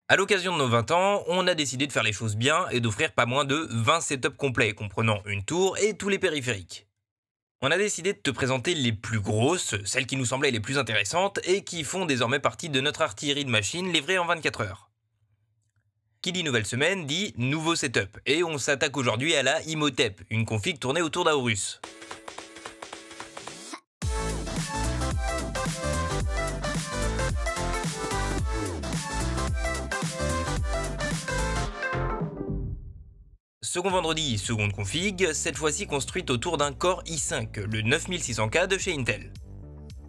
À l'occasion de nos 20 ans, on a décidé de faire les choses bien et d'offrir pas moins de 20 setups complets comprenant une tour et tous les périphériques. On a décidé de te présenter les plus grosses, celles qui nous semblaient les plus intéressantes et qui font désormais partie de notre artillerie de machines livrée en 24 heures. Qui dit nouvelle semaine dit nouveau setup et on s'attaque aujourd'hui à la Imhotep, une config tournée autour d'Aorus. Second vendredi, seconde config, cette fois-ci construite autour d'un Core i5, le 9600K de chez Intel.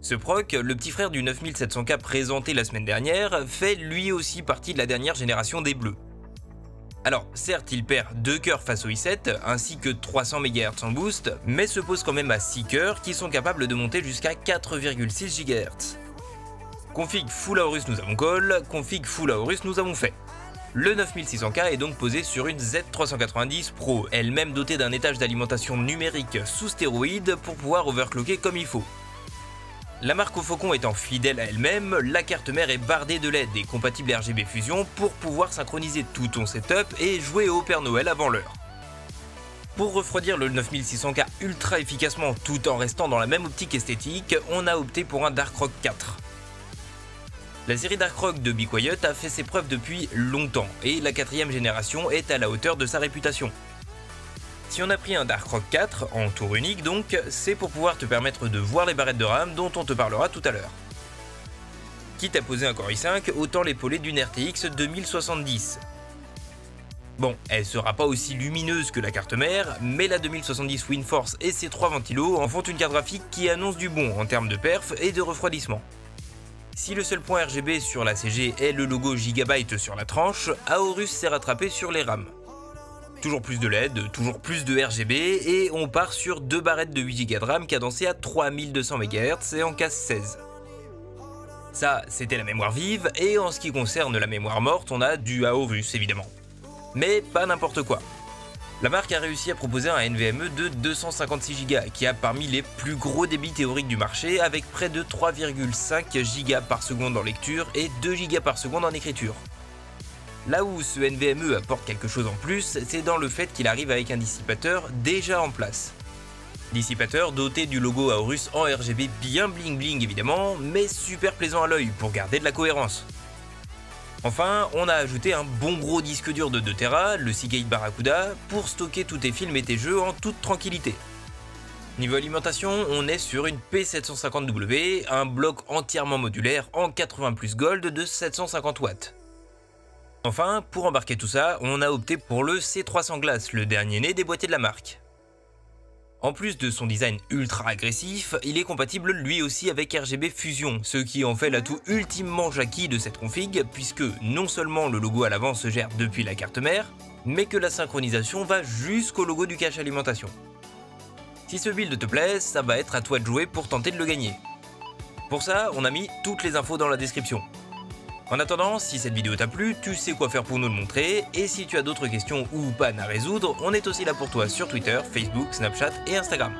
Ce proc, le petit frère du 9700K présenté la semaine dernière, fait lui aussi partie de la dernière génération des bleus. Alors certes il perd 2 cœurs face au i7 ainsi que 300 MHz en boost, mais se pose quand même à 6 cœurs qui sont capables de monter jusqu'à 4,6 GHz. Config full Aorus nous avons call, config full Aorus nous avons fait. Le 9600K est donc posé sur une Z390 Pro, elle-même dotée d'un étage d'alimentation numérique sous stéroïdes pour pouvoir overclocker comme il faut. La marque au faucon étant fidèle à elle-même, la carte mère est bardée de LED et compatible RGB Fusion pour pouvoir synchroniser tout ton setup et jouer au Père Noël avant l'heure. Pour refroidir le 9600K ultra efficacement tout en restant dans la même optique esthétique, on a opté pour un Darkrock 4. La série Darkrock de Be Quiet a fait ses preuves depuis longtemps et la 4ème génération est à la hauteur de sa réputation. Si on a pris un Darkrock 4, en tour unique donc, c'est pour pouvoir te permettre de voir les barrettes de RAM dont on te parlera tout à l'heure. Quitte à poser un Core i5, autant l'épauler d'une RTX 2070. Bon, elle sera pas aussi lumineuse que la carte mère, mais la 2070 WindForce et ses 3 ventilos en font une carte graphique qui annonce du bon en termes de perf et de refroidissement. Si le seul point RGB sur la CG est le logo Gigabyte sur la tranche, Aorus s'est rattrapé sur les RAM. Toujours plus de LED, toujours plus de RGB et on part sur 2 barrettes de 8 Go de RAM cadencées à 3200 MHz et en casse 16. Ça, c'était la mémoire vive et en ce qui concerne la mémoire morte, on a du Aorus évidemment. Mais pas n'importe quoi. La marque a réussi à proposer un NVMe de 256 Go qui a parmi les plus gros débits théoriques du marché avec près de 3,5 Go par seconde en lecture et 2 Go par seconde en écriture. Là où ce NVMe apporte quelque chose en plus, c'est dans le fait qu'il arrive avec un dissipateur déjà en place. Dissipateur doté du logo Aorus en RGB bien bling bling évidemment, mais super plaisant à l'œil pour garder de la cohérence. Enfin, on a ajouté un bon gros disque dur de 2 Tera, le Seagate Barracuda, pour stocker tous tes films et tes jeux en toute tranquillité. Niveau alimentation, on est sur une P750W, un bloc entièrement modulaire en 80 Plus Gold de 750 watts. Enfin, pour embarquer tout ça, on a opté pour le C300 Glass, le dernier né des boîtiers de la marque. En plus de son design ultra agressif, il est compatible lui aussi avec RGB Fusion, ce qui en fait l'atout ultimement Jackie de cette config, puisque non seulement le logo à l'avant se gère depuis la carte mère, mais que la synchronisation va jusqu'au logo du cache alimentation. Si ce build te plaît, ça va être à toi de jouer pour tenter de le gagner. Pour ça, on a mis toutes les infos dans la description. En attendant, si cette vidéo t'a plu, tu sais quoi faire pour nous le montrer, et si tu as d'autres questions ou pannes à résoudre, on est aussi là pour toi sur Twitter, Facebook, Snapchat et Instagram.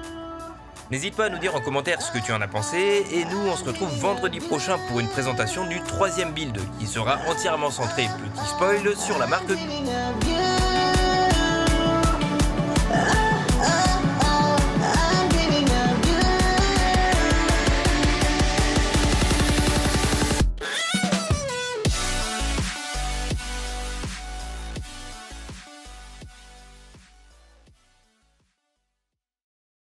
N'hésite pas à nous dire en commentaire ce que tu en as pensé, et nous on se retrouve vendredi prochain pour une présentation du 3ème build, qui sera entièrement centré, petit spoil, sur la marque.